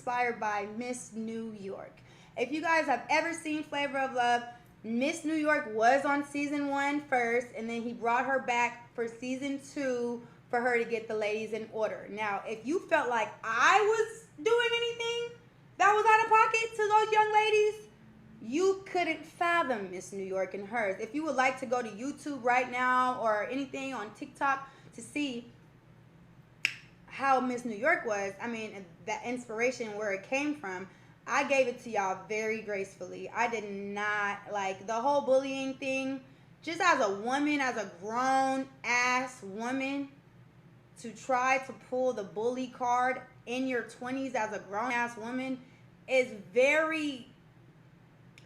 inspired by Miss New York. If you guys have ever seen Flavor of Love, Miss New York was on season one first, and then he brought her back for season two for her to get the ladies in order. Now, if you felt like I was doing anything that was out of pocket to those young ladies, you couldn't fathom Miss New York and hers. If you would like to go to YouTube right now or anything on TikTok to see how Miss New York was, I mean, that inspiration where it came from, I gave it to y'all very gracefully. I did not like the whole bullying thing. Just as a woman, as a grown ass woman, to try to pull the bully card in your 20s as a grown ass woman is very,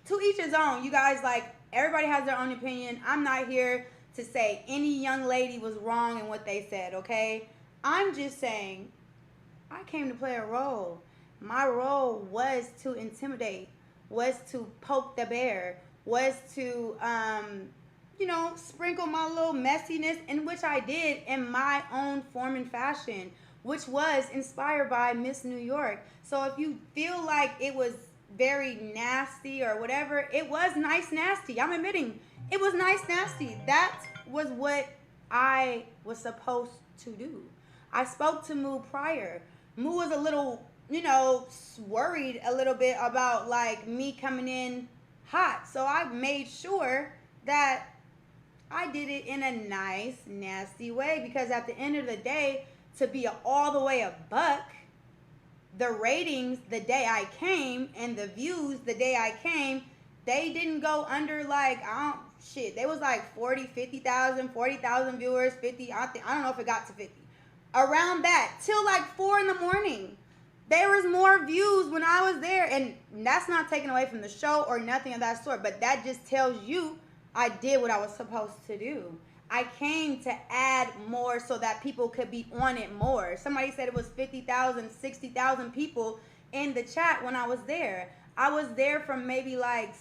to each his own. You guys, like, everybody has their own opinion. I'm not here to say any young lady was wrong in what they said, okay? I'm just saying I came to play a role. My role was to intimidate, was to poke the bear, was to, sprinkle my little messiness, in which I did in my own form and fashion, which was inspired by Miss New York. So if you feel like it was very nasty or whatever, it was nice nasty. I'm admitting it was nice nasty. That was what I was supposed to do. I spoke to Moo prior. Moo was a little, worried a little bit about like me coming in hot. So I made sure that I did it in a nice, nasty way, because at the end of the day, to be all the way a buck, the ratings the day I came and the views the day I came, they didn't go under like, they was like 40, 50,000, 40,000 viewers, 50, I don't know if it got to 50. Around that, till like 4 in the morning. There was more views when I was there, and that's not taken away from the show or nothing of that sort, but that just tells you I did what I was supposed to do. I came to add more so that people could be on it more. Somebody said it was 50,000, 60,000 people in the chat when I was there. I was there from maybe like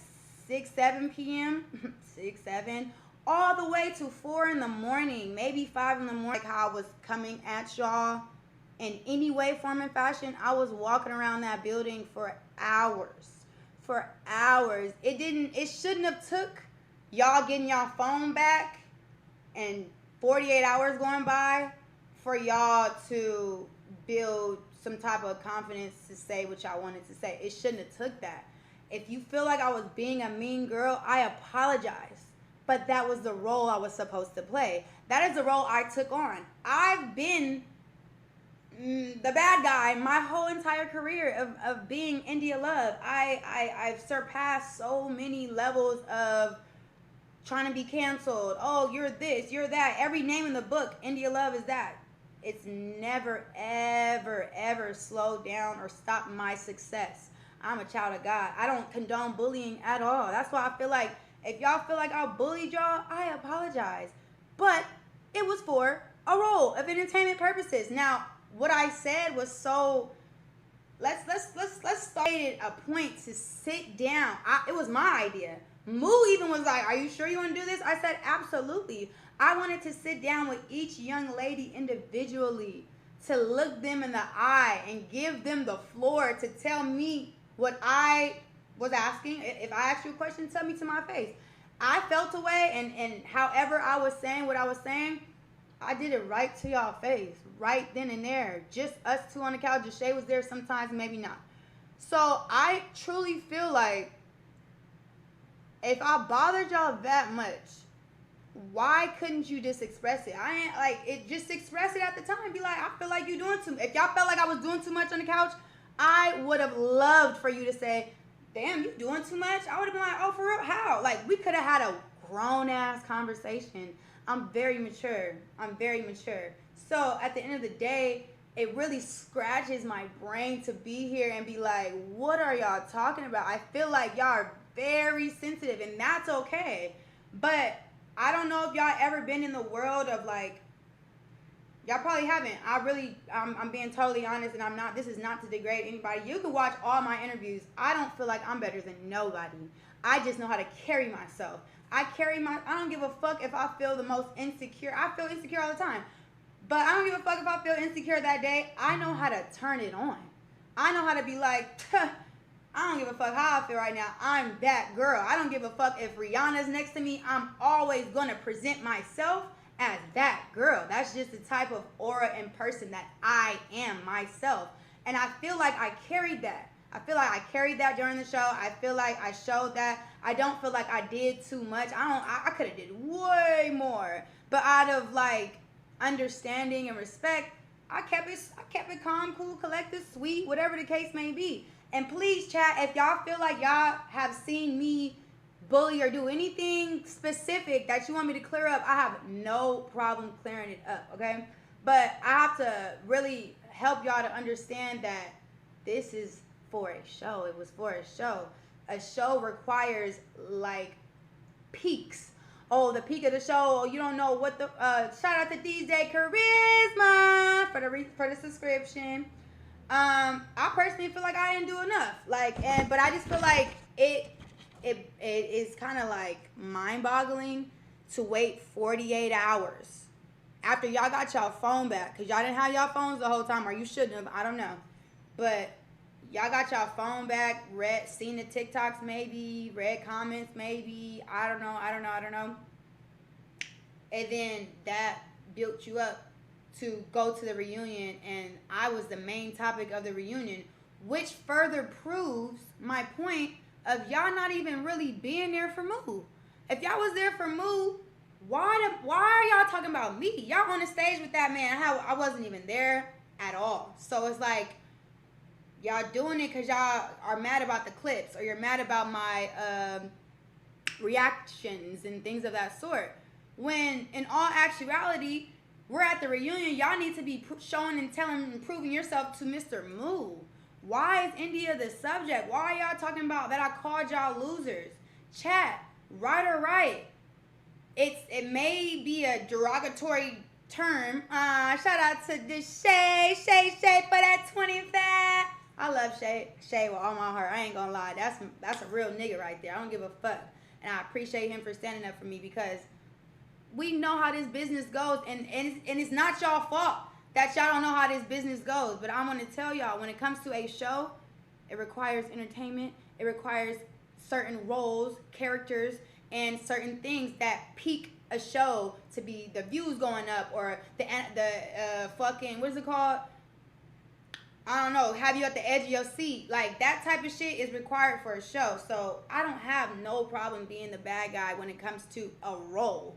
6, 7 p.m., 6, 7, all the way to 4 in the morning, maybe 5 in the morning. Like how I was coming at y'all in any way, form, and fashion. I was walking around that building for hours. For hours. It shouldn't have took y'all getting y'all phone back and 48 hours going by for y'all to build some type of confidence to say what y'all wanted to say. It shouldn't have took that. If you feel like I was being a mean girl, I apologize. But that was the role I was supposed to play. That is the role I took on. I've been the bad guy my whole entire career of being India Love. I've surpassed so many levels of trying to be canceled. Oh, you're this, you're that. Every name in the book, India Love is that. It's never, ever, ever slowed down or stopped my success. I'm a child of God. I don't condone bullying at all. That's why I feel like if y'all feel like I bullied y'all, I apologize. But it was for a role of entertainment purposes. Now, what I said was so. Let's start a point to sit down. It was my idea. Moo even was like, "Are you sure you want to do this?" I said, "Absolutely." I wanted to sit down with each young lady individually, to look them in the eye and give them the floor to tell me what I was asking. If I asked you a question, tell me to my face. I felt a way, and however I was saying what I was saying, I did it right to y'all face, right then and there. Just us two on the couch. Deshae was there sometimes, maybe not. So I truly feel like if I bothered y'all that much, why couldn't you just express it? I ain't like it. Just express it at the time. Be like, I feel like you doing too. If y'all felt like I was doing too much on the couch, I would have loved for you to say, "Damn, you doing too much." I would have been like, "Oh, for real? How?" Like, we could have had a grown ass conversation. I'm very mature. So at the end of the day, it really scratches my brain to be here and be like, what are y'all talking about? I feel like y'all are very sensitive, and that's okay. But I don't know if y'all ever been in the world of like, y'all probably haven't. I'm being totally honest, and I'm not, this is not to degrade anybody. You can watch all my interviews. I don't feel like I'm better than nobody. I just know how to carry myself. I don't give a fuck if I feel the most insecure. I feel insecure all the time. But I don't give a fuck if I feel insecure that day. I know how to turn it on. I know how to be like, I don't give a fuck how I feel right now. I'm that girl. I don't give a fuck if Rihanna's next to me. I'm always going to present myself as that girl. That's just the type of aura and person that I am myself. And I feel like I carried that. I feel like I carried that during the show. I feel like I showed that. I don't feel like I did too much. I could have did way more. But out of like understanding and respect, I kept it calm, cool, collected, sweet, whatever the case may be. And please, chat, if y'all feel like y'all have seen me bully or do anything specific that you want me to clear up, I have no problem clearing it up, okay? But I have to really help y'all to understand that this is for a show. It was for a show. A show requires like peaks. Oh, the peak of the show. Oh, you don't know what the shout out to DJ Charisma for the subscription. I personally feel like I didn't do enough. But I just feel like it is kind of like mind-boggling to wait 48 hours after y'all got y'all phone back, because y'all didn't have y'all phones the whole time, or you shouldn't have. I don't know, but y'all got y'all phone back, seen the TikToks maybe, read comments maybe. I don't know. And then that built you up to go to the reunion, and I was the main topic of the reunion, which further proves my point of y'all not even really being there for Moo. If y'all was there for Moo, why are y'all talking about me? Y'all on the stage with that man. I wasn't even there at all. So it's like, y'all doing it because y'all are mad about the clips, or you're mad about my reactions and things of that sort. When in all actuality, we're at the reunion. Y'all need to be showing and telling and proving yourself to Mr. Moo. Why is India the subject? Why are y'all talking about that I called y'all losers? Chat, right or right. It may be a derogatory term. Shout out to the Shay for that 25. I love Shay with all my heart. I ain't gonna lie. That's a real nigga right there. I don't give a fuck. And I appreciate him for standing up for me, because we know how this business goes, and it's not y'all fault that y'all don't know how this business goes. But I want to tell y'all, when it comes to a show, it requires entertainment. It requires certain roles, characters, and certain things that peak a show to be the views going up, or the fucking, what is it called? I don't know, have you at the edge of your seat. Like, that type of shit is required for a show. So I don't have no problem being the bad guy when it comes to a role.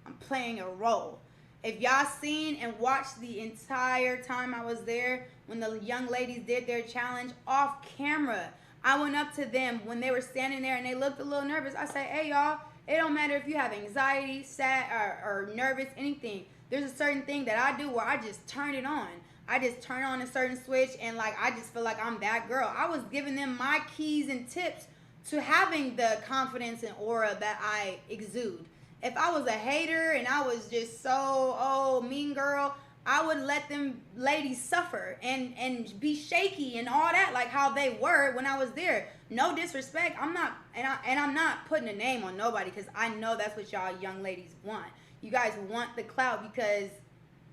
I'm playing a role. If y'all seen and watched the entire time I was there, when the young ladies did their challenge off camera, I went up to them when they were standing there and they looked a little nervous. I said, hey, y'all, it don't matter if you have anxiety, sad, or nervous, anything. There's a certain thing that I do where I just turn it on. I just turn on a certain switch, and like, I just feel like I'm that girl. I was giving them my keys and tips to having the confidence and aura that I exude. If I was a hater and I was just so, mean girl, I would let them ladies suffer and be shaky and all that, like how they were when I was there. No disrespect. I'm not putting a name on nobody, because I know that's what y'all young ladies want. You guys want the clout because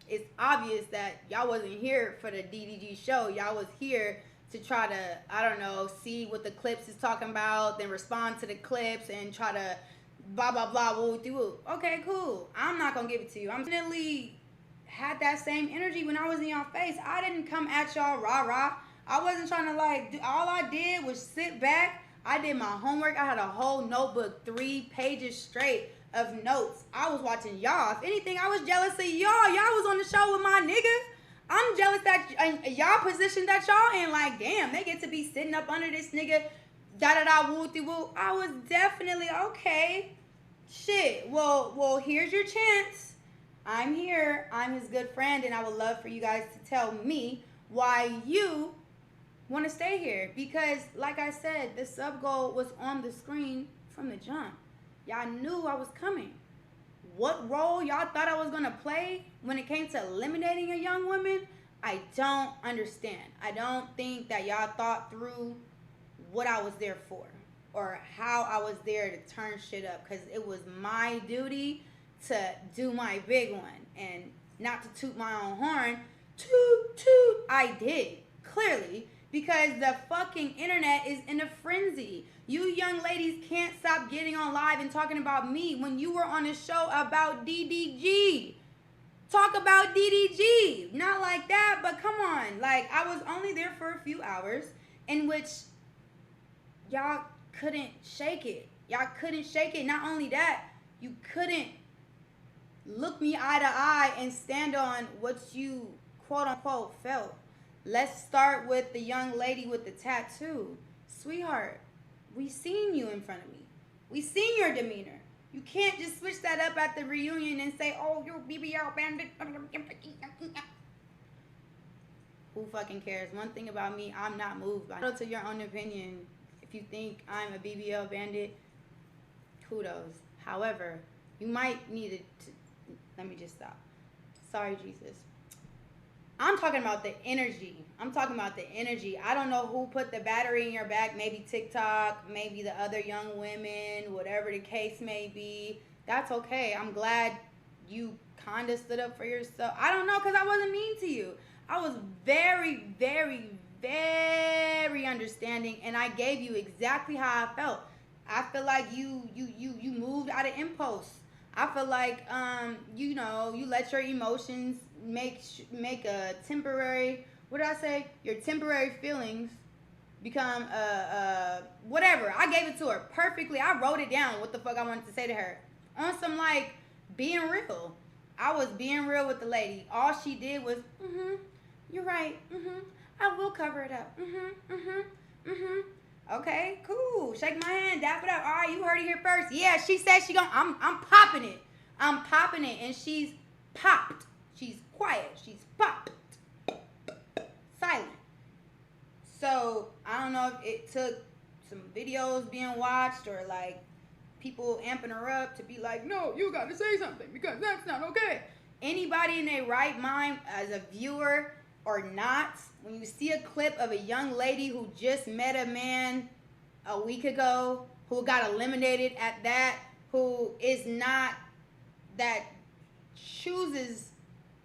it's obvious that y'all wasn't here for the DDG show. Y'all was here to try to, I don't know, see what the clips is talking about, then respond to the clips and try to blah, blah, blah, woo, woo. Okay, cool. I'm not going to give it to you. I'm definitely had that same energy when I was in y'all face. I didn't come at y'all rah-rah. I wasn't trying to like do, all I did was sit back. I did my homework. I had a whole notebook, 3 pages straight of notes. I was watching y'all. If anything, I was jealous of y'all. Y'all was on the show with my niggas. I'm jealous that y'all position that y'all in, like, damn, they get to be sitting up under this nigga, da-da-da, woo-dee-woo. I was definitely, okay, shit. Well, here's your chance. I'm here. I'm his good friend, and I would love for you guys to tell me why you want to stay here. Because, like I said, the sub goal was on the screen from the jump. Y'all knew I was coming. What role y'all thought I was going to play when it came to eliminating a young woman, I don't understand. I don't think that y'all thought through what I was there for, or how I was there to turn shit up, because it was my duty to do my big one, and not to toot my own horn. Toot, toot, I did, clearly, because the fucking internet is in a frenzy. You young ladies can't stop getting on live and talking about me when you were on a show about DDG. Talk about DDG. Not like that, but come on. Like, I was only there for a few hours in which y'all couldn't shake it. Y'all couldn't shake it. Not only that, you couldn't look me eye to eye and stand on what you quote unquote felt. Let's start with the young lady with the tattoo. Sweetheart, we seen you in front of me. We seen your demeanor. You can't just switch that up at the reunion and say, oh, you're BBL bandit. Who fucking cares? One thing about me, I'm not moved by it. To your own opinion, if you think I'm a BBL bandit, kudos. However, you might need to, let me just stop. Sorry, Jesus. I'm talking about the energy. I'm talking about the energy. I don't know who put the battery in your back. Maybe TikTok, maybe the other young women, whatever the case may be. That's okay. I'm glad you kind of stood up for yourself. I don't know, because I wasn't mean to you. I was very, very, very understanding, and I gave you exactly how I felt. I feel like you moved out of impulse. I feel like you let your emotions make a temporary, what did I say? Your temporary feelings become whatever. I gave it to her perfectly. I wrote it down what the fuck I wanted to say to her. On some like being real. I was being real with the lady. All she did was, you're right. I will cover it up. Okay, cool. Shake my hand, dap it up. All right, you heard it here first. Yeah, she said she I'm popping it. I'm popping it, and she's popped. She's quiet. She's popped. Silent. So, I don't know if it took some videos being watched or like people amping her up to be like, no, you got to say something because that's not okay. Anybody in their right mind as a viewer or not, when you see a clip of a young lady who just met a man a week ago, who got eliminated at that, who is not, that chooses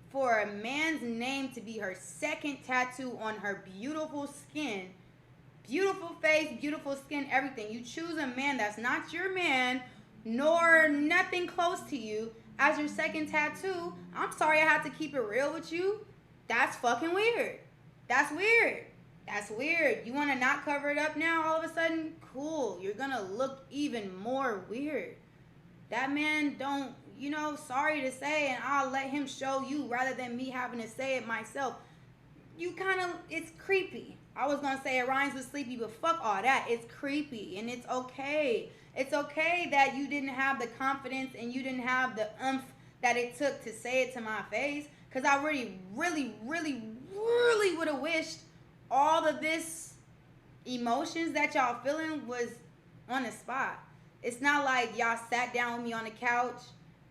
for a man's name to be her second tattoo on her beautiful skin, beautiful face, beautiful skin, everything. You choose a man that's not your man, nor nothing close to you, as your second tattoo. I'm sorry I have to keep it real with you. That's fucking weird. That's weird. That's weird. You want to not cover it up now all of a sudden? Cool. You're going to look even more weird. That man don't, sorry to say, and I'll let him show you rather than me having to say it myself. You kind of, it's creepy. I was going to say it rhymes with sleepy, but fuck all that. It's creepy, and it's okay. It's okay that you didn't have the confidence and you didn't have the oomph that it took to say it to my face. Because I really, really, really, really would have wished all of this emotions that y'all feeling was on the spot. It's not like y'all sat down with me on the couch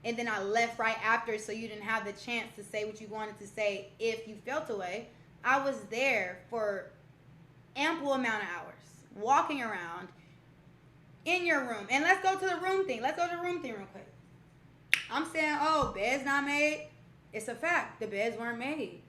and then I left right after so you didn't have the chance to say what you wanted to say if you felt away. I was there for ample amount of hours, walking around in your room. And let's go to the room thing. Let's go to the room thing real quick. I'm saying, oh, bed's not made. It's a fact. The beds weren't made.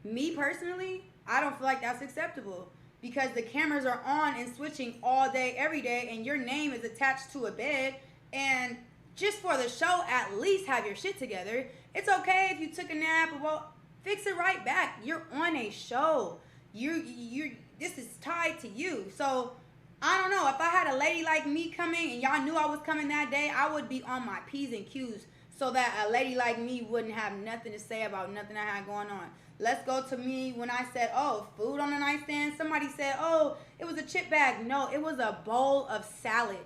Me personally, I don't feel like that's acceptable because the cameras are on and switching all day, every day, and your name is attached to a bed. And just for the show, at least have your shit together. It's okay if you took a nap. Well, fix it right back. You're on a show. This is tied to you. So I don't know. If I had a lady like me coming and y'all knew I was coming that day, I would be on my P's and Q's so that a lady like me wouldn't have nothing to say about nothing I had going on. Let's go to me when I said, oh, food on the nightstand. Somebody said, oh, it was a chip bag. No, it was a bowl of salad.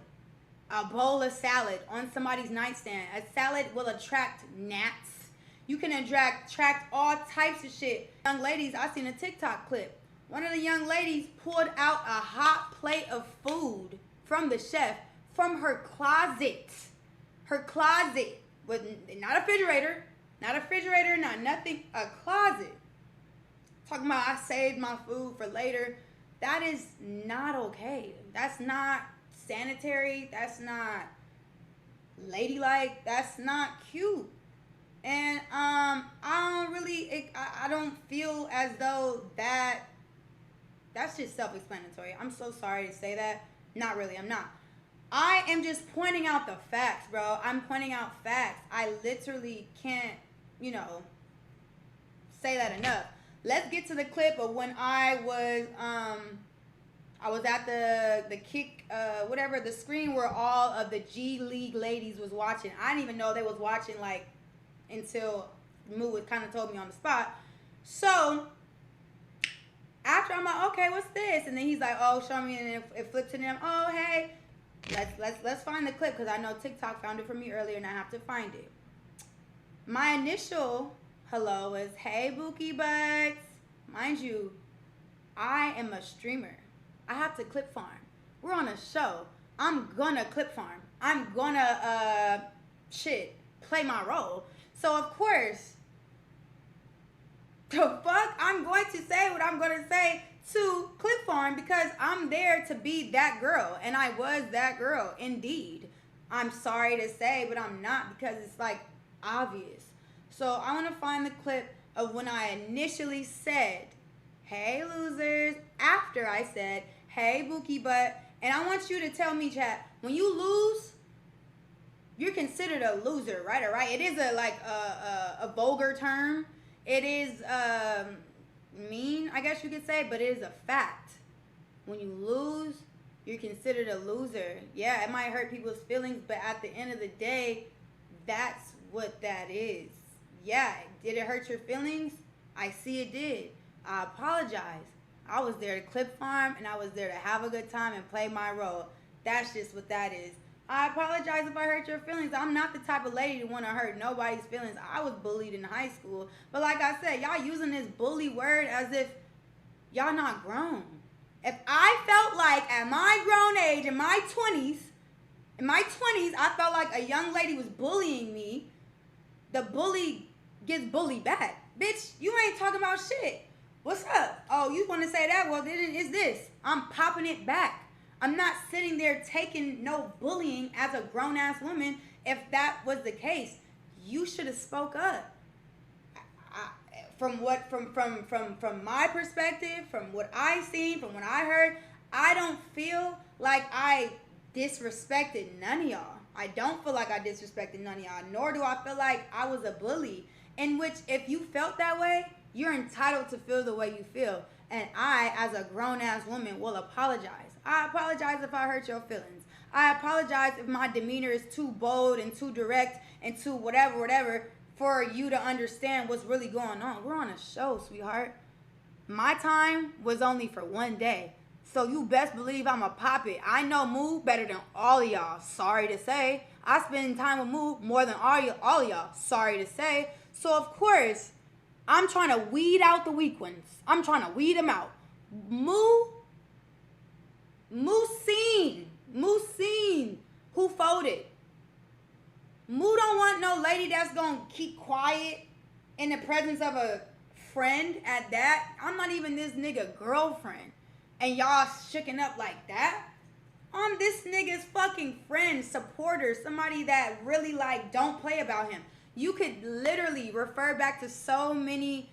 A bowl of salad on somebody's nightstand. A salad will attract gnats. You can attract all types of shit. Young ladies, I seen a TikTok clip. One of the young ladies pulled out a hot plate of food from the chef from her closet. Her closet. With not a refrigerator, not nothing, a closet. Talking about I saved my food for later. That is not okay. That's not sanitary. That's not ladylike. That's not cute. And I don't feel as though that that's just self-explanatory. I'm so sorry to say that. Not really, I'm not. I am just pointing out the facts, bro. I'm pointing out facts. I literally can't, say that enough. Let's get to the clip of when I was at the kick, whatever, the screen where all of the G League ladies was watching. I didn't even know they was watching, like, until Moo kind of told me on the spot. So after, I'm like, okay, what's this? And then he's like, oh, show me, and it flipped to them. Oh, hey, let's find the clip, because I know TikTok found it for me earlier, and I have to find it. My initial hello is, hey, Bookie Butts. Mind you, I am a streamer. I have to clip farm. We're on a show. I'm gonna clip farm. I'm gonna play my role. So of course, the fuck, I'm going to say what I'm gonna say to clip farm, because I'm there to be that girl, and I was that girl indeed. I'm sorry to say, but I'm not, because it's like obvious. So I want to find the clip of when I initially said, hey losers, after I said, hey Bookie Butt. And I want you to tell me, chat, when you lose, you're considered a loser, right? All right. It is a vulgar term. It is mean, I guess you could say, but it is a fact. When you lose, you're considered a loser. Yeah, it might hurt people's feelings, but at the end of the day, that's what that is. Yeah, did it hurt your feelings? I see it did. I apologize. I was there to clip farm, and I was there to have a good time and play my role. That's just what that is. I apologize if I hurt your feelings. I'm not the type of lady to want to hurt nobody's feelings. I was bullied in high school. But like I said, y'all using this bully word as if y'all not grown. If I felt like at my grown age, in my 20s, I felt like a young lady was bullying me, the bully gets bullied back. Bitch, you ain't talking about shit. What's up? Oh, you want to say that? Well, then it's this. I'm popping it back. I'm not sitting there taking no bullying as a grown-ass woman. If that was the case, you should have spoke up. From my perspective, from what I seen, from what I heard, I don't feel like I disrespected none of y'all. I don't feel like I disrespected none of y'all, nor do I feel like I was a bully. In which, if you felt that way, you're entitled to feel the way you feel. And I, as a grown-ass woman, will apologize. I apologize if I hurt your feelings. I apologize if my demeanor is too bold and too direct and too whatever for you to understand what's really going on. We're on a show, sweetheart. My time was only for one day. So you best believe I'ma pop it. I know Moo better than all of y'all. Sorry to say. I spend time with Moo more than all of y'all. Sorry to say. So of course, I'm trying to weed out the weak ones. I'm trying to weed them out. Moo seen who folded. Moo don't want no lady that's gonna keep quiet in the presence of a friend at that. I'm not even this nigga girlfriend. And y'all shooken up like that? I'm this nigga's fucking friend, supporter, somebody that really like don't play about him. You could literally refer back to so many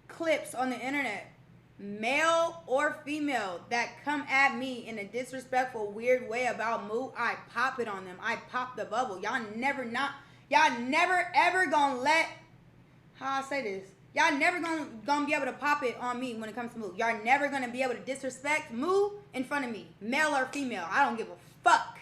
clips on the internet, male or female, that come at me in a disrespectful, weird way about Moo. I pop it on them. I pop the bubble. Y'all never ever gonna let, how I say this? Y'all never gonna be able to pop it on me when it comes to Moo. Y'all never gonna be able to disrespect Moo in front of me, male or female. I don't give a fuck.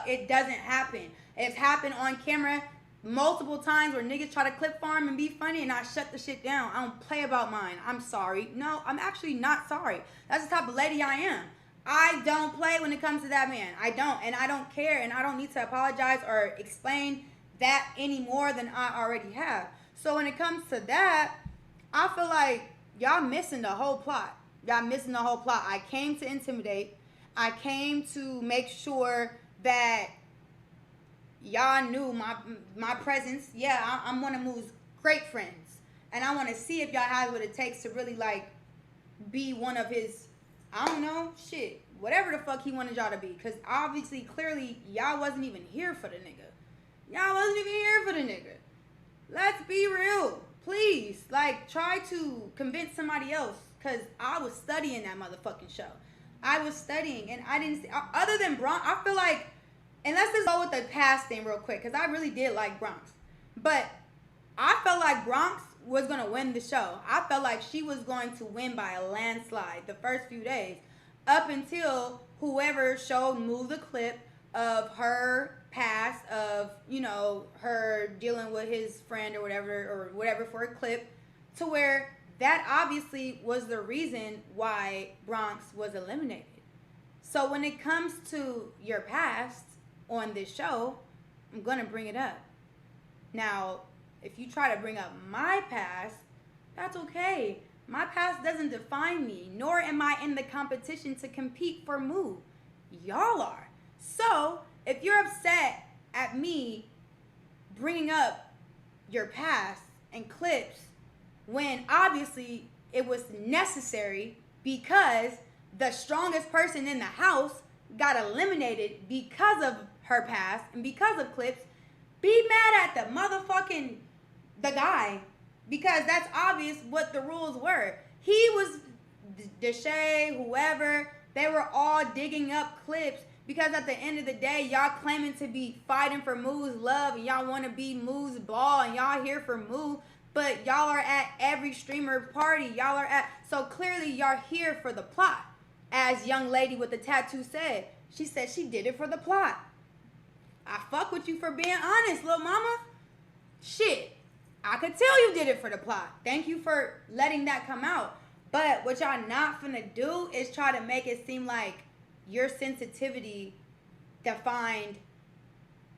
It doesn't happen. It's happened on camera multiple times where niggas try to clip farm and be funny, and I shut the shit down. I don't play about mine. I'm sorry. No, I'm actually not sorry. That's the type of lady I am. I don't play when it comes to that man. I don't, and I don't care, and I don't need to apologize or explain that any more than I already have. So when it comes to that, I feel like y'all missing the whole plot. I came to intimidate. I came to make sure that y'all knew my presence. Yeah, I'm one of Moo's great friends. And I want to see if y'all have what it takes to really, like, be one of his, I don't know, shit, whatever the fuck he wanted y'all to be. Because obviously, clearly, y'all wasn't even here for the nigga. Let's be real. Please, like, try to convince somebody else. because I was studying that motherfucking show. I was studying, and I didn't see, other than Bronx, I feel like, and let's just go with the past thing real quick, because I really did like Bronx. But I felt like Bronx was going to win the show. I felt like she was going to win by a landslide the first few days, up until whoever showed Move the clip of her past, of, you know, her dealing with his friend or whatever for a clip, to where that obviously was the reason why Bronx was eliminated. So when it comes to your past on this show, I'm going to bring it up. Now, if you try to bring up my past, that's okay. My past doesn't define me, nor am I in the competition to compete for Move. Y'all are. So, if you're upset at me bringing up your past and clips when obviously it was necessary because the strongest person in the house got eliminated because of her past and because of clips, be mad at the guy, because that's obvious what the rules were. He was, Deshae, whoever, they were all digging up clips because at the end of the day, y'all claiming to be fighting for Moo's love and y'all want to be Moo's ball and y'all here for Moo, but y'all are at every streamer party. So clearly y'all here for the plot. As young lady with the tattoo said, she said she did it for the plot. I fuck with you for being honest, little mama. Shit. I could tell you did it for the plot. Thank you for letting that come out. But what y'all not finna do is try to make it seem like your sensitivity defined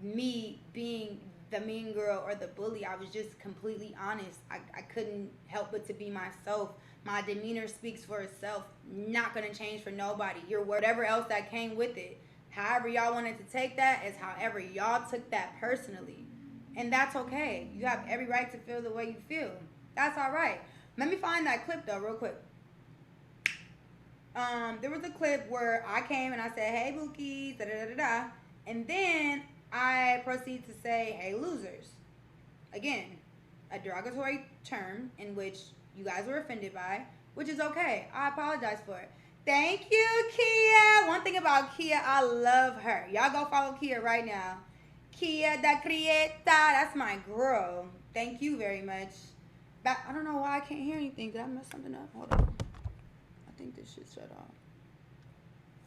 me being the mean girl or the bully. I was just completely honest. I couldn't help but to be myself. My demeanor speaks for itself. Not gonna change for nobody. You're whatever else that came with it. However y'all wanted to take that is however y'all took that personally. And that's okay. You have every right to feel the way you feel. That's all right. Let me find that clip though real quick. There was a clip where I came and I said, hey, Bookies, da-da-da-da-da. And then I proceed to say, hey, losers. Again, a derogatory term in which you guys were offended by, which is okay. I apologize for it. Thank you, Kia. One thing about Kia, I love her. Y'all go follow Kia right now. Kia da Crieta. That's my girl. Thank you very much. I don't know why I can't hear anything. Did I mess something up? Hold on. I think this shit shut off.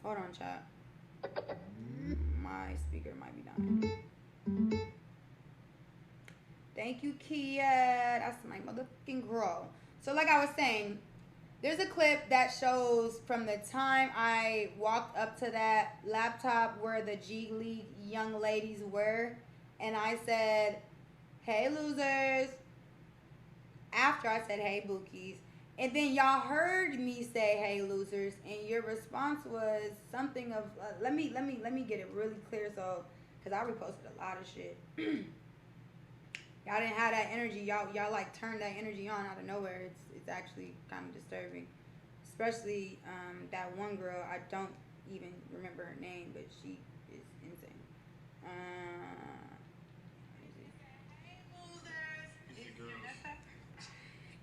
Hold on, chat. My speaker might be dying. Thank you, Kia. That's my motherfucking girl. So like I was saying, there's a clip that shows from the time I walked up to that laptop where the G League young ladies were, and I said, hey, losers, after I said, hey, Bookies. And then y'all heard me say, hey, losers, and your response was something of, let me get it really clear, so, because I reposted a lot of shit. Y'all didn't have that energy. Y'all like turned that energy on out of nowhere. It's actually kind of disturbing. Especially that one girl, I don't even remember her name, but she is insane.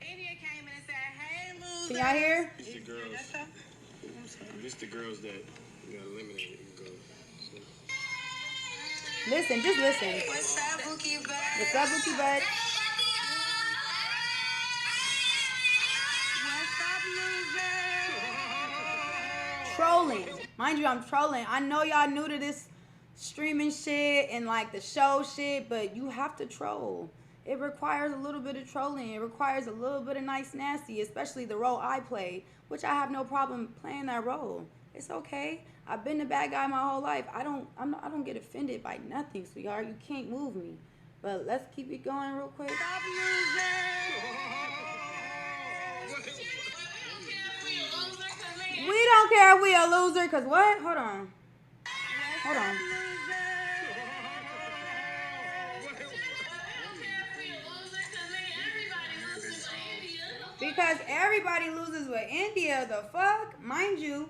India came in and said, hey, losers. Can y'all hear? It's the girls. It's the girls that got eliminated. Listen, just listen. What's up, Bookie Bud? What's up, Bookie Bud? Trolling. Mind you, I'm trolling. I know y'all new to this streaming shit and like the show shit, but you have to troll. It requires a little bit of trolling. It requires a little bit of nice nasty, especially the role I played, which I have no problem playing that role. It's okay. I've been the bad guy my whole life. I don't get offended by nothing, sweetheart. You can't move me. But let's keep it going real quick. We don't care if we a loser, cause what? Hold on. Because everybody loses with India. The fuck? Mind you,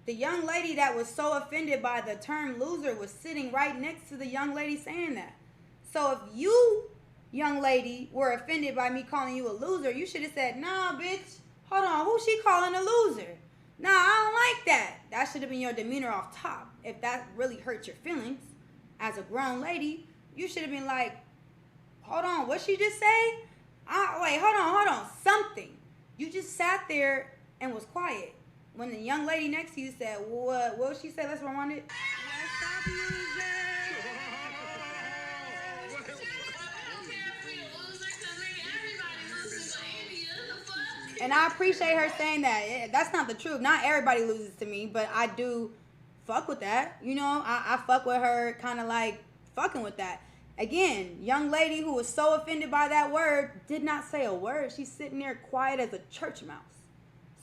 the young lady that was so offended by the term loser was sitting right next to the young lady saying that. So if you, young lady, were offended by me calling you a loser, you should have said, nah, bitch, hold on, who she calling a loser? Nah, I don't like that. That should have been your demeanor off top. If that really hurt your feelings as a grown lady, you should have been like, hold on, what she just say? Wait, hold on, something. You just sat there and was quiet. When the young lady next to you said, what did she say? Let's rewind it. What's up, loser? And I appreciate her saying that. That's not the truth. Not everybody loses to me, but I do fuck with that. You know, I fuck with her kind of like fucking with that. Again, young lady who was so offended by that word did not say a word. She's sitting there quiet as a church mouse.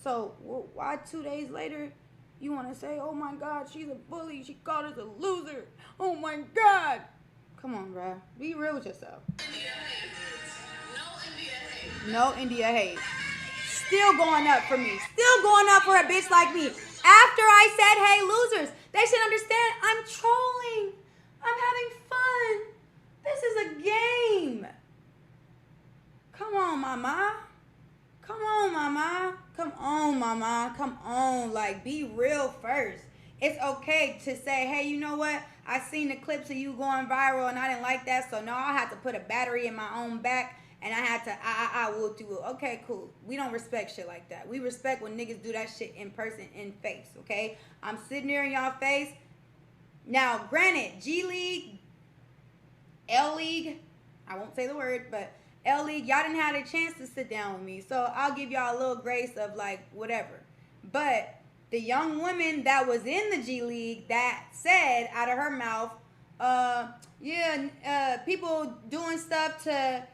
So why 2 days later you want to say, oh my God, she's a bully. She called us a loser. Oh my God. Come on, bruh. Be real with yourself. No India hate. Still going up for me. Still going up for a bitch like me. After I said, hey, losers, they should understand I'm trolling. I'm having fun. This is a game. Come on, mama. Come on, mama. Come on, mama. Come on. Like, be real first. It's okay to say, hey, you know what? I seen the clips of you going viral and I didn't like that. So, no, I had to put a battery in my own back. And I had to, I will do it. Okay, cool. We don't respect shit like that. We respect when niggas do that shit in person, in face, okay? I'm sitting there in y'all face. Now, granted, G League, L League, I won't say the word, but L League, y'all didn't have a chance to sit down with me. So I'll give y'all a little grace of like, whatever. But the young woman that was in the G League that said out of her mouth, people doing stuff to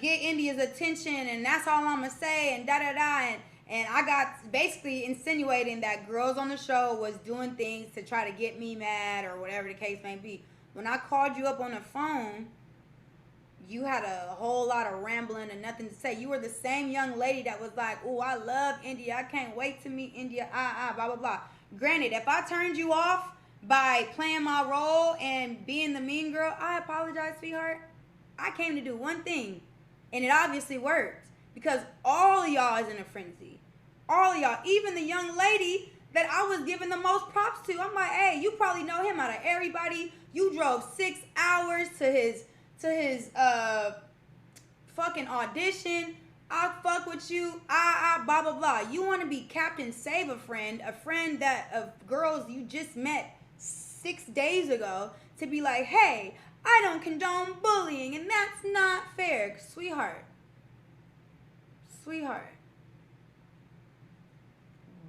get India's attention, and that's all I'm gonna say, and and I got basically insinuating that girls on the show was doing things to try to get me mad or whatever the case may be. When I called you up on the phone, you had a whole lot of rambling and nothing to say. You were the same young lady that was like, oh, I love India. I can't wait to meet India. Blah, blah, blah. Granted, if I turned you off by playing my role and being the mean girl, I apologize, sweetheart. I came to do one thing, and it obviously worked, because all of y'all is in a frenzy. All of y'all, even the young lady that I was giving the most props to. I'm like, hey, you probably know him out of everybody. You drove 6 hours to his fucking audition. I fuck with you. Blah blah blah. You want to be Captain Save a friend that of girls you just met 6 days ago, to be like, hey, I don't condone bullying, and that's not fair. Sweetheart.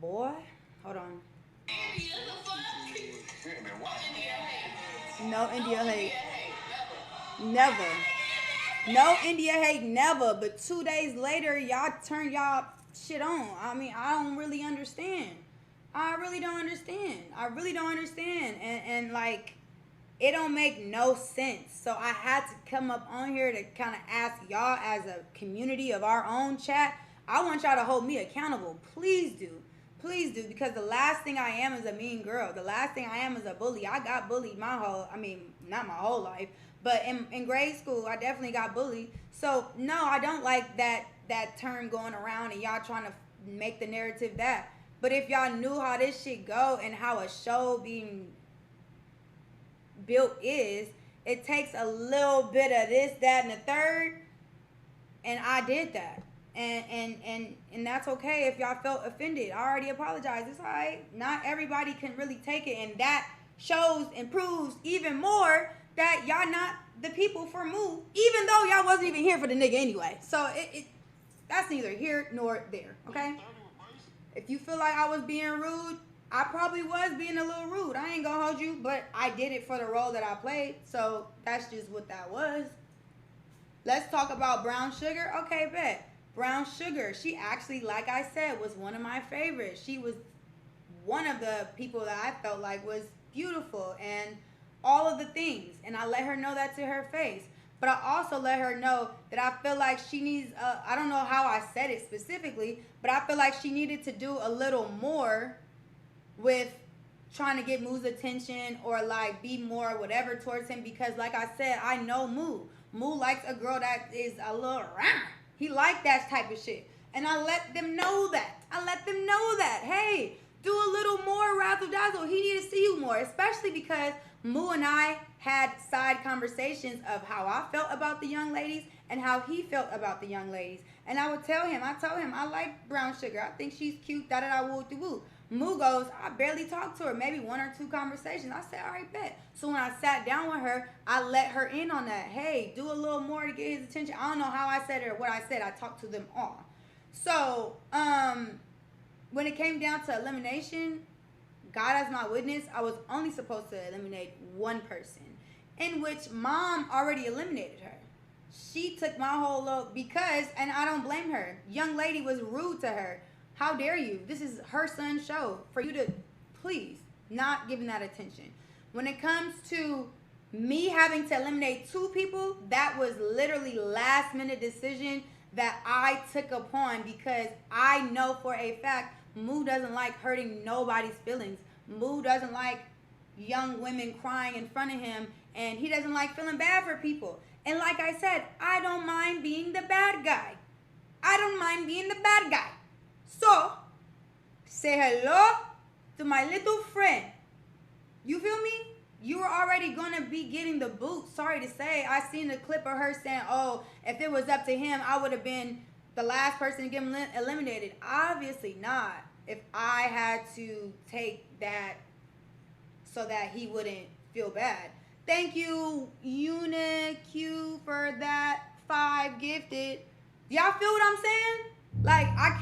Boy, hold on. No India hate. Never. No India hate, never. But 2 days later, y'all turn y'all shit on. I mean, I don't really understand. I really don't understand. And like, it don't make no sense. So I had to come up on here to kind of ask y'all as a community of our own chat. I want y'all to hold me accountable. Please do. Because the last thing I am is a mean girl. The last thing I am is a bully. I got bullied not my whole life, but in grade school, I definitely got bullied. So no, I don't like that term going around and y'all trying to make the narrative that. But if y'all knew how this shit go and how a show being built is, it takes a little bit of this, that, and the third, and I did that, and that's okay if y'all felt offended. I already apologized. It's alright. Not everybody can really take it, and that shows and proves even more that y'all not the people for Moo, even though y'all wasn't even here for the nigga anyway. So that's neither here nor there. Okay. If you feel like I was being rude, I probably was being a little rude. I ain't gonna hold you, but I did it for the role that I played. So that's just what that was. Let's talk about Brown Sugar. Okay, bet. Brown Sugar, she actually, like I said, was one of my favorites. She was one of the people that I felt like was beautiful and all of the things. And I let her know that to her face. But I also let her know that I feel like she needs, I don't know how I said it specifically, but I feel like she needed to do a little more with trying to get Moo's attention or like be more whatever towards him, because like I said, I know Moo likes a girl that is a little rah. He like that type of shit. And I let them know that. Hey, do a little more razzle dazzle. He needed to see you more, especially because Moo and I had side conversations of how I felt about the young ladies and how he felt about the young ladies. And I told him, I like brown sugar. I think she's cute, woo. Moo goes, I barely talked to her, maybe 1 or 2 conversations. I said, all right, bet. So when I sat down with her, I let her in on that. Hey, do a little more to get his attention. I don't know how I said it or what I said. I talked to them all. So, when it came down to elimination, God as my witness, I was only supposed to eliminate one person, in which Mom already eliminated her. She took my whole load because, and I don't blame her, young lady was rude to her. How dare you? This is her son's show. For you to, please, not giving that attention. When it comes to me having to eliminate 2 people, that was literally last minute decision that I took upon because I know for a fact Moo doesn't like hurting nobody's feelings. Moo doesn't like young women crying in front of him, and he doesn't like feeling bad for people. And like I said, I don't mind being the bad guy. So, say hello to my little friend. You feel me? You were already going to be getting the boot. Sorry to say. I seen a clip of her saying, oh, if it was up to him, I would have been the last person to get eliminated. Obviously not. If I had to take that so that he wouldn't feel bad. Thank you, UniQ, for that 5 gifted. Y'all feel what I'm saying? Like, I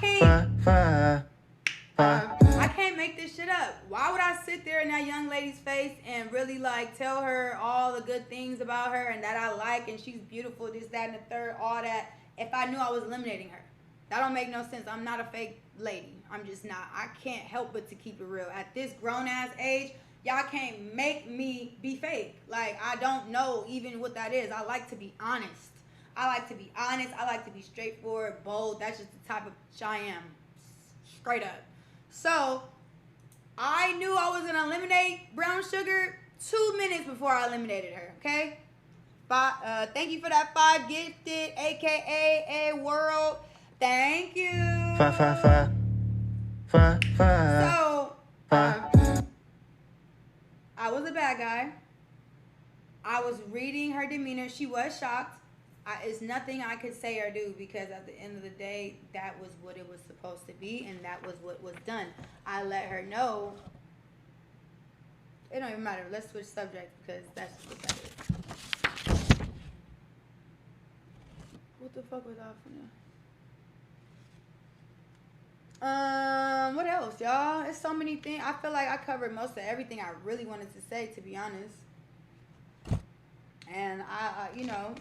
can't make this shit up. Why would I sit there in that young lady's face and really like tell her all the good things about her and that I like and she's beautiful, this, that, and the third, all that, if I knew I was eliminating her? That don't make no sense. I'm not a fake lady. I'm just not. I can't help but to keep it real. At this grown-ass age, y'all can't make me be fake. Like, I don't know even what that is. I like to be honest. I like to be straightforward, bold. That's just the type of bitch I am. Straight up. So, I knew I was going to eliminate Brown Sugar 2 minutes before I eliminated her, okay? Thank you for that 5 gifted, a.k.a. a world. Thank you. So, I was a bad guy. I was reading her demeanor. She was shocked. It's nothing I could say or do because at the end of the day, that was what it was supposed to be and that was what was done. I let her know. It don't even matter. Let's switch subjects because that's just what that is. What the fuck was I finna? What else, y'all? It's so many things. I feel like I covered most of everything I really wanted to say, to be honest. And I you know,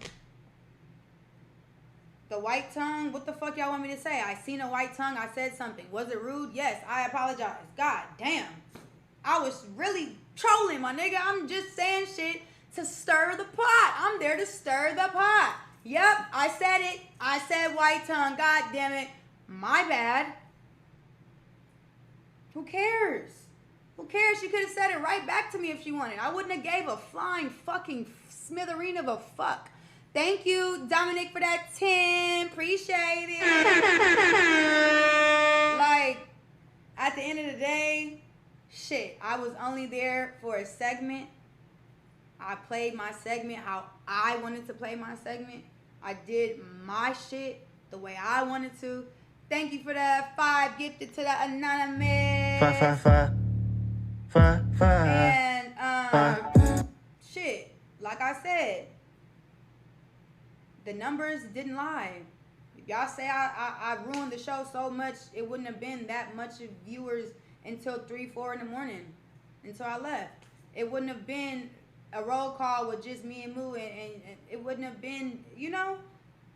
the white tongue, what the fuck y'all want me to say? I seen a white tongue, I said something. Was it rude? Yes, I apologize. God damn. I was really trolling, my nigga. I'm just saying shit to stir the pot. I'm there to stir the pot. Yep, I said it. I said white tongue. God damn it. My bad. Who cares? Who cares? She could have said it right back to me if she wanted. I wouldn't have gave a flying fucking smithereen of a fuck. Thank you, Dominic, for that 10. Appreciate it. Like, at the end of the day, shit, I was only there for a segment. I played my segment how I wanted to play my segment. I did my shit the way I wanted to. Thank you for that 5 gifted to the anonymous. And, shit, like I said, the numbers didn't lie. If y'all say I ruined the show so much, it wouldn't have been that much of viewers until 3, 4 in the morning, until I left. It wouldn't have been a roll call with just me and Moo, and it wouldn't have been, you know,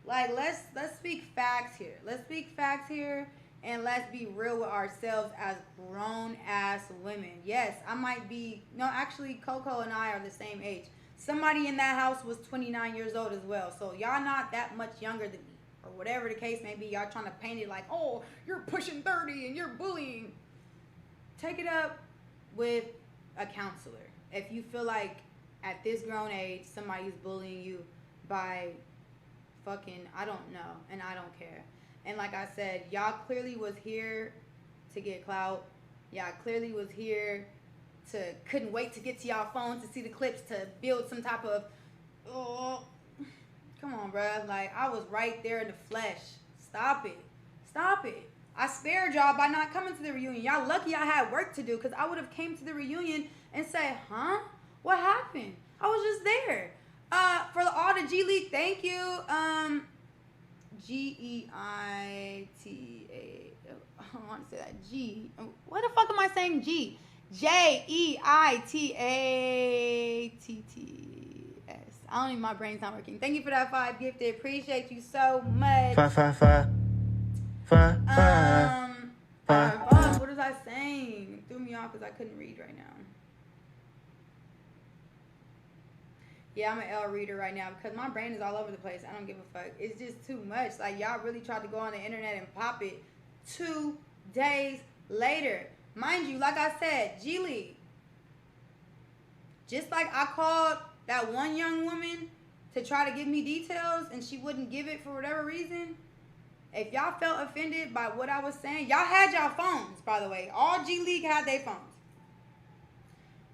like, let's speak facts here. Let's speak facts here, and let's be real with ourselves as grown-ass women. Yes, I might be, no, actually, Coco and I are the same age. Somebody in that house was 29 years old as well, so y'all not that much younger than me, or whatever the case may be. Y'all trying to paint it like, oh, you're pushing 30 and you're bullying. Take it up with a counselor. If you feel like at this grown age, somebody's bullying you by fucking, I don't know, and I don't care. And like I said, y'all clearly was here to get clout. Y'all clearly was here to couldn't wait to get to y'all phones to see the clips to build some type of come on, bruh. Like, I was right there in the flesh. Stop it. Stop it. I spared y'all by not coming to the reunion. Y'all lucky I had work to do, because I would have came to the reunion and said, huh? What happened? I was just there. For all the G League, thank you. Geita. I want to say that. G. What the fuck am I saying? G. Jeitattts. I don't even, my brain's not working. Thank you for that 5 gifted. Appreciate you so much. Five. What was I saying? It threw me off because I couldn't read right now. Yeah, I'm an L reader right now because my brain is all over the place. I don't give a fuck. It's just too much. Like, y'all really tried to go on the internet and pop it 2 days later. Mind you, like I said, G League. Just like I called that one young woman to try to give me details and she wouldn't give it for whatever reason. If y'all felt offended by what I was saying, y'all had y'all phones, by the way. All G League had their phones.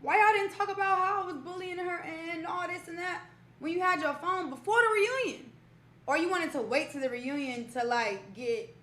Why y'all didn't talk about how I was bullying her and all this and that when you had your phone before the reunion? Or you wanted to wait to the reunion to, like, get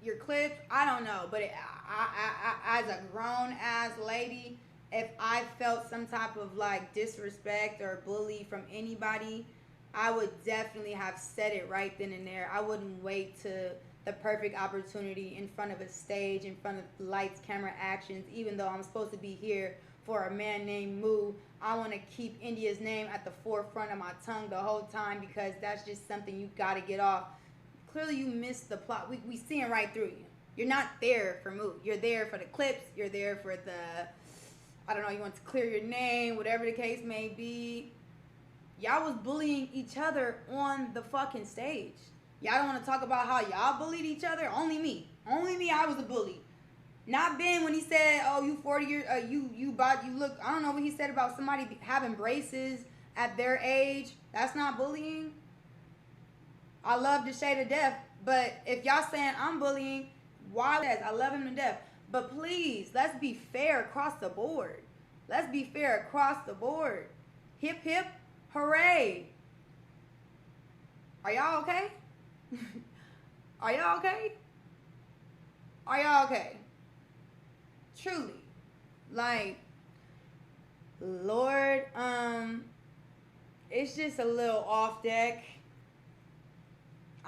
your clips? I don't know. But I as a grown-ass lady, if I felt some type of, like, disrespect or bully from anybody, I would definitely have said it right then and there. I wouldn't wait to the perfect opportunity in front of a stage, in front of lights, camera, actions. Even though I'm supposed to be here for a man named Moo, I want to keep India's name at the forefront of my tongue the whole time because that's just something you got to get off. Clearly you missed the plot. We seeing right through you. You're not there for Moo. You're there for the clips. You're there for the, I don't know, you want to clear your name, whatever the case may be. Y'all was bullying each other on the fucking stage. Y'all don't want to talk about how y'all bullied each other? Only me. Only me, I was a bully. Not Ben when he said, oh, you 40 years, you look, I don't know what he said about somebody having braces at their age. That's not bullying. I love Deshae to death, but if y'all saying I'm bullying, why? I love him to death. But please, let's be fair across the board. Let's be fair across the board. Hip, hip, hooray. Are y'all okay? Are y'all okay? Are y'all okay? Truly. Like, Lord, it's just a little off deck.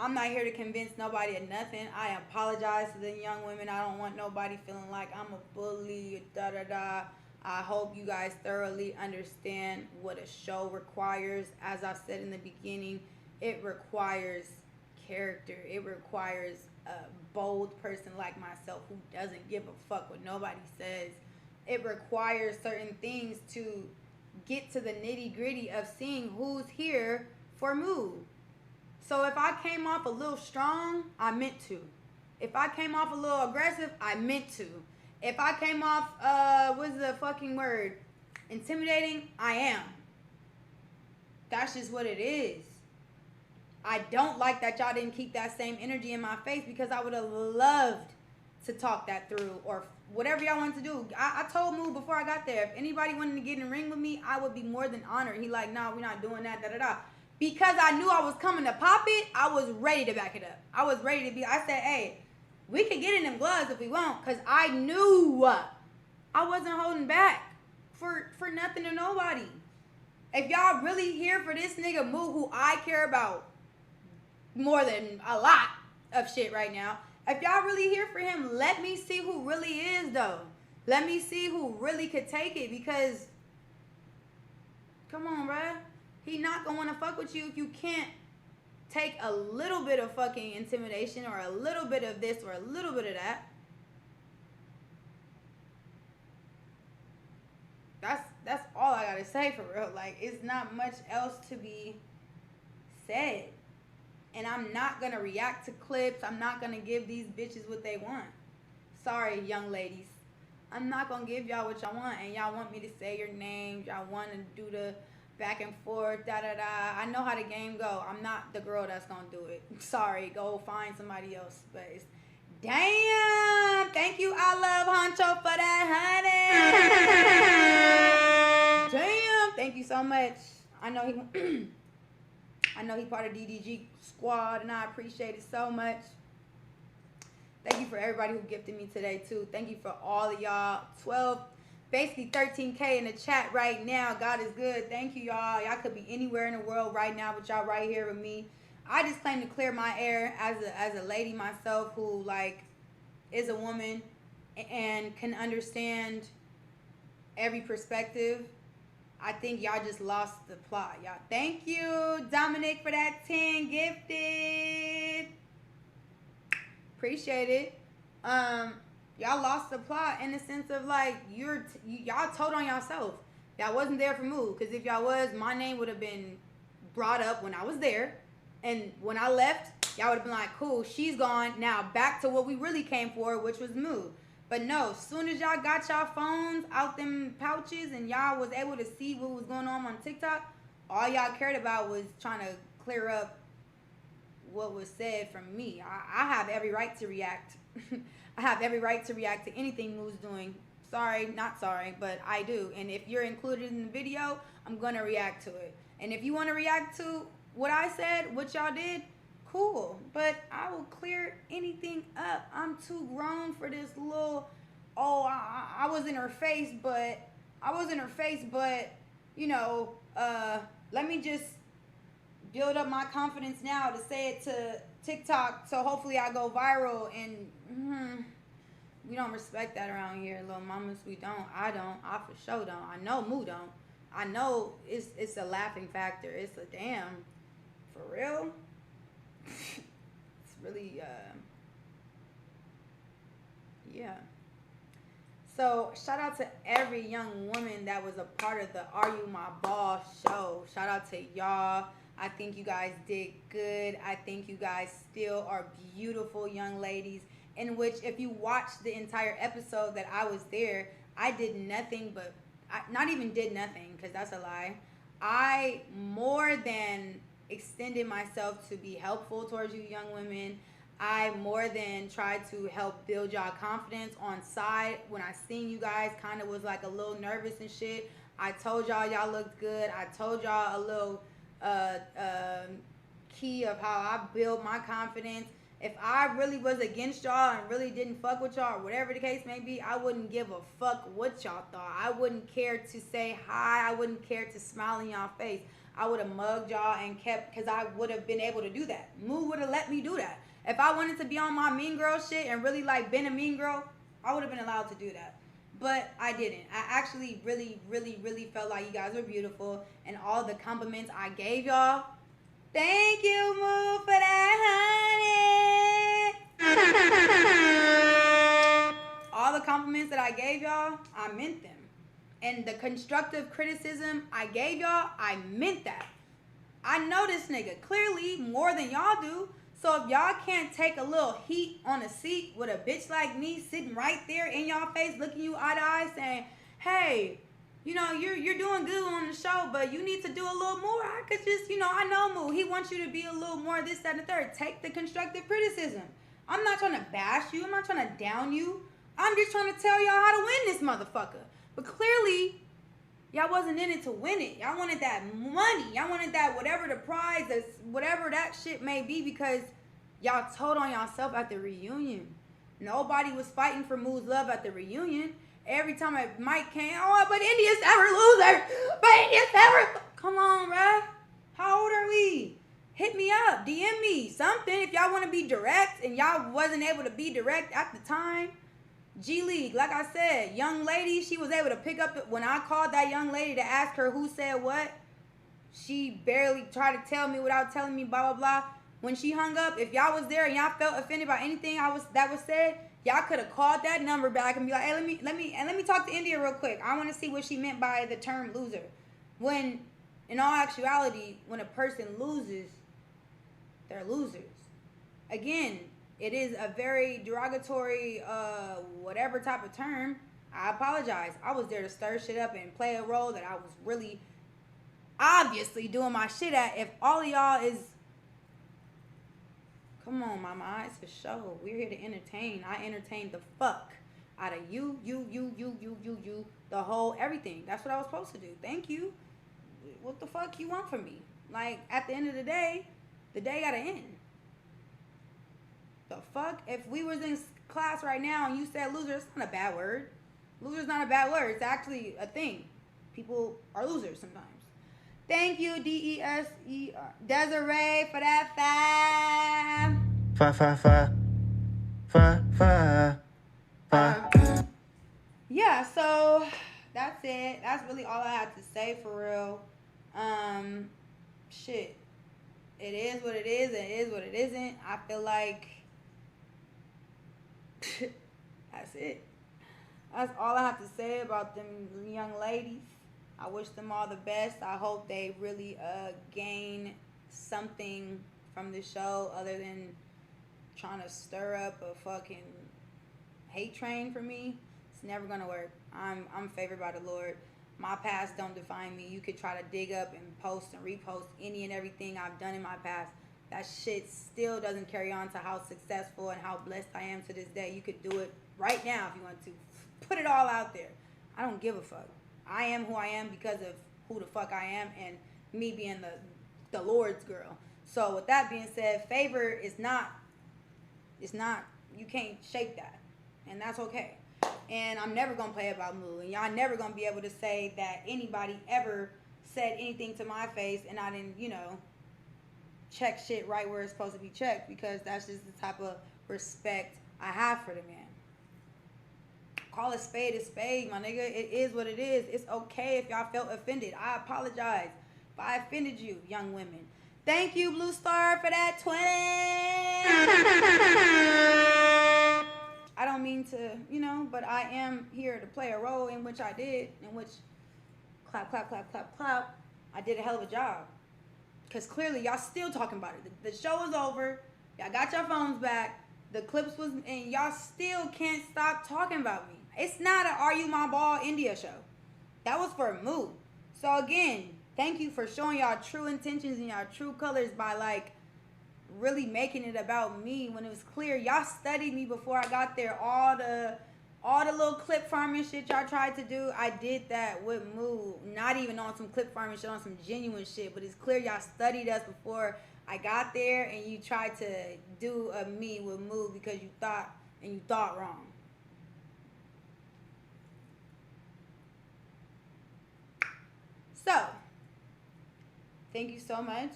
I'm not here to convince nobody of nothing. I apologize to the young women. I don't want nobody feeling like I'm a bully, da-da-da. I hope you guys thoroughly understand what a show requires. As I said in the beginning, it requires character. It requires a bold person like myself who doesn't give a fuck what nobody says. It requires certain things to get to the nitty-gritty of seeing who's here for Moo. So if I came off a little strong, I meant to. If I came off a little aggressive, I meant to. If I came off, what's the fucking word? Intimidating, I am. That's just what it is. I don't like that y'all didn't keep that same energy in my face because I would have loved to talk that through or whatever y'all wanted to do. I told Moo before I got there, if anybody wanted to get in the ring with me, I would be more than honored. He like, nah, we're not doing that, da-da-da. Because I knew I was coming to pop it, I was ready to back it up. I was ready to be, I said, hey, we can get in them gloves if we want, because I knew I wasn't holding back for nothing or nobody. If y'all really here for this nigga Moo, who I care about more than a lot of shit right now, if y'all really here for him, let me see who really is, though. Let me see who really could take it, because, come on, bruh. He not gonna want to fuck with you if you can't take a little bit of fucking intimidation or a little bit of this or a little bit of that. That's all I gotta say for real. Like, it's not much else to be said. And I'm not gonna react to clips. I'm not gonna give these bitches what they want. Sorry, young ladies. I'm not gonna give y'all what y'all want. And y'all want me to say your name. Y'all want to do the back and forth, da da da. I know how the game go. I'm not the girl that's gonna do it. Sorry, go find somebody else. But it's, damn, thank you, I love Honcho for that, honey. Damn, thank you so much. I know he, I know he part of DDG squad, and I appreciate it so much. Thank you for everybody who gifted me today too. Thank you for all of y'all. 12. Basically 13K in the chat right now. God is good. Thank you, y'all. Y'all could be anywhere in the world right now, but y'all right here with me. I just claim to clear my air as a lady myself who like is a woman and can understand every perspective. I think y'all just lost the plot, y'all. Thank you, Dominic, for that 10 gifted. Appreciate it. Y'all lost the plot in the sense of like y'all told on yourself. Y'all wasn't there for move, because if y'all was, my name would have been brought up when I was there, and when I left, y'all would have been like, cool, she's gone. Now back to what we really came for, which was move. But no, soon as y'all got y'all phones out them pouches and y'all was able to see what was going on TikTok, all y'all cared about was trying to clear up what was said from me. I have every right to react. I have every right to react to anything Moo's doing. Sorry, not sorry, but I do. And if you're included in the video, I'm going to react to it. And if you want to react to what I said, what y'all did, cool. But I will clear anything up. I'm too grown for this little, I was in her face, but, you know, let me just build up my confidence now to say it to TikTok, so hopefully I go viral. And we don't respect that around here, little mamas. We don't. I don't. I for sure don't. I know Moo don't. I know it's a laughing factor. It's a damn, for real. It's really yeah. So shout out to every young woman that was a part of the Are You My Boss show. Shout out to y'all. I think you guys did good. I think you guys still are beautiful young ladies, in which if you watch the entire episode that I was there, I did nothing but, not even did nothing, because that's a lie. I more than extended myself to be helpful towards you young women. I more than tried to help build y'all confidence on side. When I seen you guys, kind of was like a little nervous and shit. I told y'all looked good. I told y'all a little key of how I build my confidence. If I really was against y'all and really didn't fuck with y'all, or whatever the case may be, I wouldn't give a fuck what y'all thought. I wouldn't care to say hi. I wouldn't care to smile in y'all face. I would have mugged y'all and kept, because I would have been able to do that. Moo would have let me do that. If I wanted to be on my mean girl shit and really like been a mean girl, I would have been allowed to do that. But I didn't. I actually really, really, really felt like you guys were beautiful, and all the compliments I gave y'all. Thank you, Moo, for that, honey. All the compliments that I gave y'all, I meant them. And the constructive criticism I gave y'all, I meant that. I know this nigga clearly more than y'all do. So if y'all can't take a little heat on a seat with a bitch like me sitting right there in y'all face, looking you eye to eye, saying, hey, you know, you're doing good on the show, but you need to do a little more. I could just, you know, I know Moo. He wants you to be a little more this, that, and the third. Take the constructive criticism. I'm not trying to bash you. I'm not trying to down you. I'm just trying to tell y'all how to win this motherfucker. But clearly, y'all wasn't in it to win it. Y'all wanted that money. Y'all wanted that whatever the prize is, whatever that shit may be, because y'all told on yourself at the reunion. Nobody was fighting for Moo's love at the reunion. Every time a mic came, oh, but India's ever loser. But India's ever. Come on, bruh. How old are we? Hit me up. DM me. Something if y'all want to be direct and y'all wasn't able to be direct at the time. G League, like I said, young lady, she was able to pick up, when I called that young lady to ask her who said what, she barely tried to tell me without telling me blah, blah, blah. When she hung up, if y'all was there and y'all felt offended by anything that was said, y'all could have called that number back and be like, hey, let me talk to India real quick. I want to see what she meant by the term loser. When, in all actuality, when a person loses, they're losers. Again, it is a very derogatory, whatever type of term. I apologize. I was there to stir shit up and play a role that I was really obviously doing my shit at if all of y'all is. Come on, mama, it's a show. We're here to entertain. I entertain the fuck out of you, the whole everything. That's what I was supposed to do. Thank you. What the fuck you want from me? Like, at the end of the day gotta end. The fuck? If we was in class right now and you said loser, it's not a bad word. Loser's not a bad word. It's actually a thing. People are losers sometimes. Thank you, DESER, Desiree, for that five. Yeah, so that's it. That's really all I have to say for real. Shit. It is what it is, and it is what it isn't. I feel like that's it. That's all I have to say about them young ladies. I wish them all the best. I hope they really gain something from the show other than trying to stir up a fucking hate train for me. It's never gonna work. I'm favored by the Lord. My past don't define me. You could try to dig up and post and repost any and everything I've done in my past. That shit still doesn't carry on to how successful and how blessed I am to this day. You could do it right now if you want to. Put it all out there. I don't give a fuck. I am who I am because of who the fuck I am and me being the Lord's girl. So with that being said, favor is not, you can't shake that. And that's okay. And I'm never going to play about Moo. And y'all never going to be able to say that anybody ever said anything to my face and I didn't, check shit right where it's supposed to be checked, because that's just the type of respect I have for the man. Call a spade, my nigga. It is what it is. It's okay if y'all felt offended. I apologize if I offended you, young women. Thank you, Blue Star, for that 20. I don't mean to, but I am here to play a role in which I did, in which clap, clap, clap, clap, clap. I did a hell of a job. Because clearly y'all still talking about it. The show is over. Y'all got your phones back. The clips was, and y'all still can't stop talking about me. It's not a Are You My Ball India show. That was for Moo. So again, thank you for showing y'all true intentions and y'all true colors by really making it about me when it was clear y'all studied me before I got there. All the little clip farming shit y'all tried to do, I did that with Moo. Not even on some clip farming shit, on some genuine shit, but it's clear y'all studied us before I got there, and you tried to do a me with Moo because you thought wrong. So, thank you so much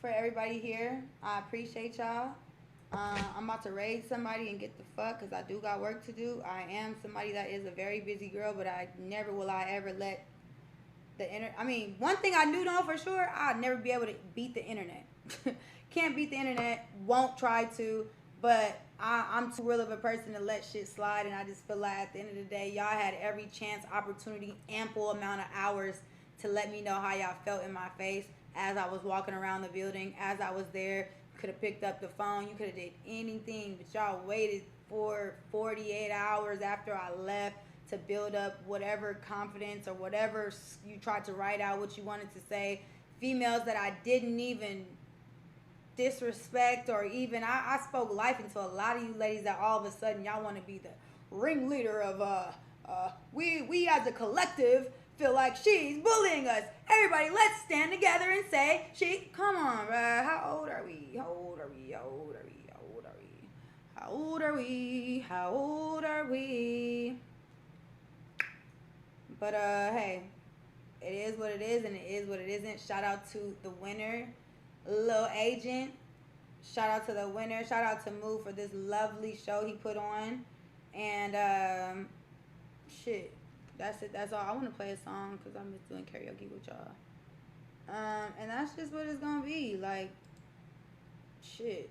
for everybody here. I appreciate y'all. I'm about to raid somebody and get the fuck, because I do got work to do. I am somebody that is a very busy girl, but I never will I ever let the internet. I mean, one thing I do know for sure, I'll never be able to beat the internet. Can't beat the internet, won't try to, but I'm too real of a person to let shit slide, and I just feel like at the end of the day, y'all had every chance, opportunity, ample amount of hours to let me know how y'all felt in my face as I was walking around the building, as I was there. Could have picked up the phone, you could have did anything, but y'all waited for 48 hours after I left to build up whatever confidence or whatever you tried to write out what you wanted to say. Females that I didn't even disrespect, or even I spoke life into a lot of you ladies that all of a sudden y'all want to be the ringleader of we as a collective feel like she's bullying us. Everybody, let's stand together and say she. Come on, bruh. How old are we? How old are we? How old are we? How old are we? How old are we? How old are we? But hey, it is what it is, and it is what it isn't. Shout out to the winner, Lil Agent. Shout out to the winner. Shout out to Moo for this lovely show he put on. And shit. That's it. That's all. I want to play a song because I miss doing karaoke with y'all. And that's just what it's gonna be. Like, shit.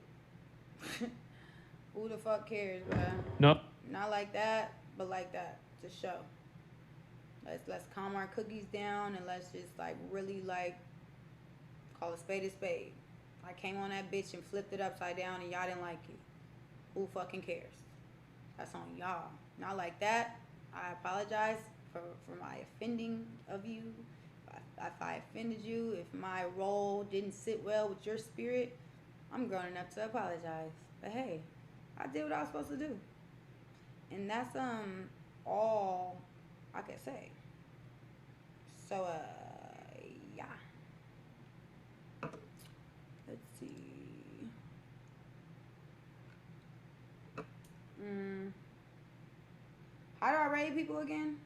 Who the fuck cares, bro? No. Not like that, but like that. It's a show. Let's calm our cookies down and let's just really call a spade a spade. I came on that bitch and flipped it upside down and y'all didn't like it. Who fucking cares? That's on y'all. Not like that. I apologize for my offending of you. if I offended you, if my role didn't sit well with your spirit, I'm grown enough to apologize. But hey, I did what I was supposed to do, and that's all I can say. So yeah. Let's see. Mm, how do I rate people again?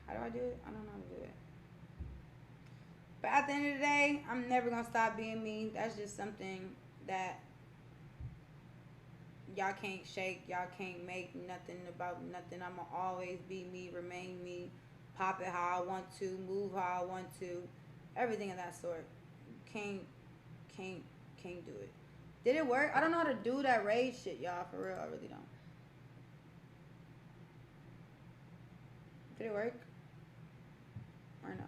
How do I do it? I don't know how to do it. But at the end of the day, I'm never gonna stop being me. That's just something that y'all can't shake. Y'all can't make nothing about nothing. I'ma always be me, remain me, pop it how I want to, move how I want to, everything of that sort. Can't, can't, can't do it. Did it work? I don't know how to do that rage shit, y'all. For real, I really don't. Did it work or no?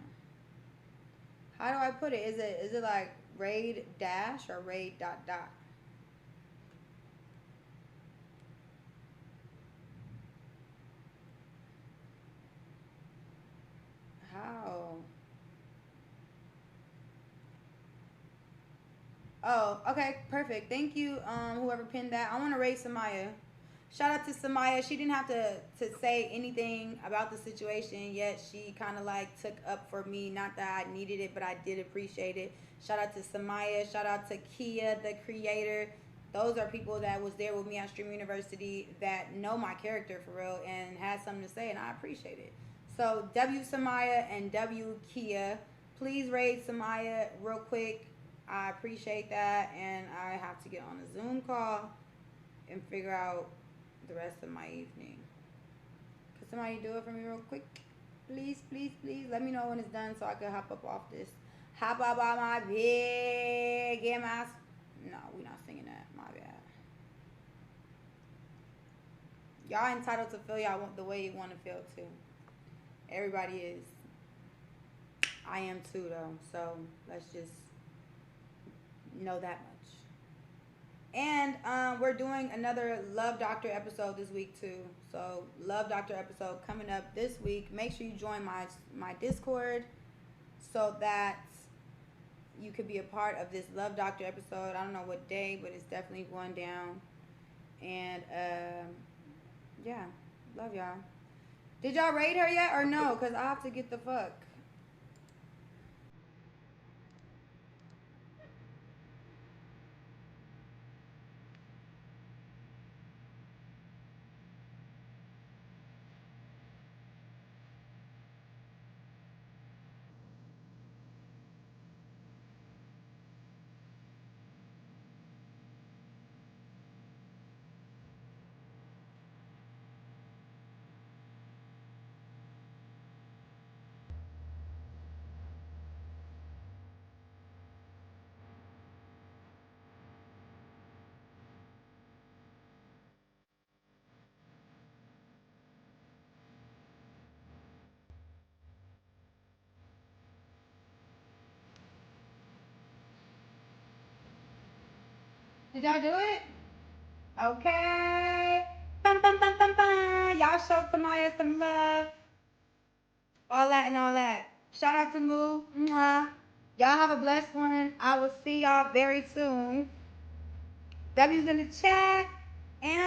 How do I put it? Is it like raid dash or raid dot dot? How? Oh, okay, perfect. Thank you, whoever pinned that. I want to raise Samaya. Shout out to Samaya. She didn't have to say anything about the situation, yet she kind of like took up for me. Not that I needed it, but I did appreciate it. Shout out to Samaya. Shout out to Kia, the creator. Those are people that was there with me at Stream University that know my character for real and had something to say, and I appreciate it. So W Samaya and W Kia, please raise Samaya real quick. I appreciate that, and I have to get on a Zoom call and figure out the rest of my evening. Could somebody do it for me real quick? Please, please, please. Let me know when it's done so I can hop up off this. Hop up on my big ass. No, we're not singing that. My bad. Y'all entitled to feel y'all the way you want to feel too. Everybody is. I am too though. So let's just know that much. And we're doing another Love Doctor episode this week too. So Love Doctor episode coming up this week. Make sure you join my Discord so that you could be a part of this Love Doctor episode. I don't know what day, but it's definitely going down. And yeah, love y'all. Did y'all rate her yet or no? Cause I have to get the fuck. Did y'all do it? Okay. Bum, bum, bum, bum, bum. Y'all show Samaya some love. All that and all that. Shout out to Moo. Mwah. Y'all have a blessed one. I will see y'all very soon. W's in the chat. And